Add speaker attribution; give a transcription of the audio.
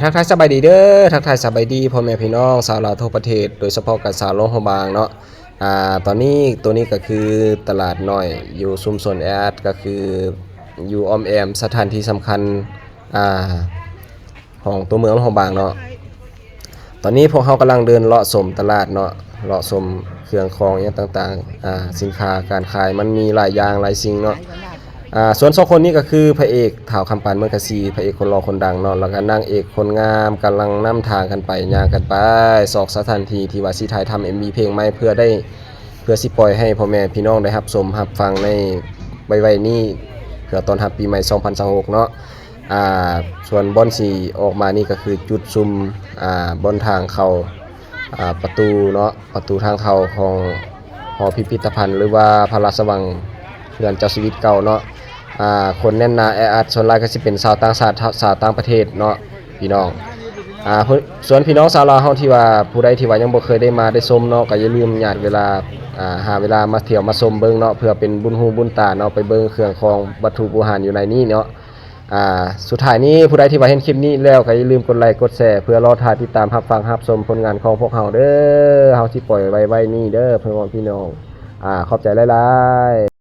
Speaker 1: ทักทายสบายดีเด้อทักทายสบายดีพ่อแม่พี่น้องชาวลาวทั่วประเทศโดยเฉพาะกับสาวโลกหัวบางเนาะตอนนี้ตัวนี้ก็คือตลาดน้อยอยู่ชุมชนแอดก็คืออยู่อ้อมแอมสถานที่สำคัญอ่าของตัวเมืองหัวบางเนาะตอนนี้พวกเขากำลังเดินเลาะชมตลาดเนาะเลาะชมเครื่องของอย่างต่างๆสินค้าการขายมันมีหลายอย่างหลายสิ่งเนาะส่วนสองคนนี้ก็คือพระเอกถ่าวคำปานเมืองกะซีพระเอกคนรอคนดังเนาะแล้วก็นางเอกคนงามกำลังนำทางกันไปย่างกันไปสอกสถานที่ที่ว่าสิถ่ายทำ MV เพลงใหม่เพื่อสิปล่อยให้พ่อแม่พี่น้องได้รับชมรับฟังในไวๆนี้เพื่อต้อนรับปีใหม่2026เนาะส่วนบอนสีออกมานี่ก็คือจุดซุมบนทางเข้าประตูเนาะประตูทางเข้าของหอพิพิธภัณฑ์หรือว่าพระราชวังเรือนเจ้าชีวิตเก่าเนาะคนแน่นหนาแออัดส่วนหลายก็สิเป็นชาวต่างชาติชาวต่างประเทศเนาะพี่น้องส่วนพี่น้องชาวลาวเฮาที่ว่าผู้ใดที่ว่ายังบ่เคยได้มาได้ชมเนาะก็อย่าลืมญาติเวลาหาเวลามาเที่ยวมาชมเบิ่งเนาะเพื่อเป็นบุญหูบุญตาเนาะไปเบิ่งเครื่องของวัตถุโบราณอยู่ในนี้เนาะสุดท้ายนี้ผู้ใดที่ว่าเห็นคลิปนี้แล้วก็อย่าลืมกดไลค์กดแชร์เพื่อรอท่าติดตามรับฟังรับชมผลงานของพวกเฮาเด้อเฮาสิปล่อยไว้นี่เด้อเพื่อนพี่น้องขอบใจหลายๆ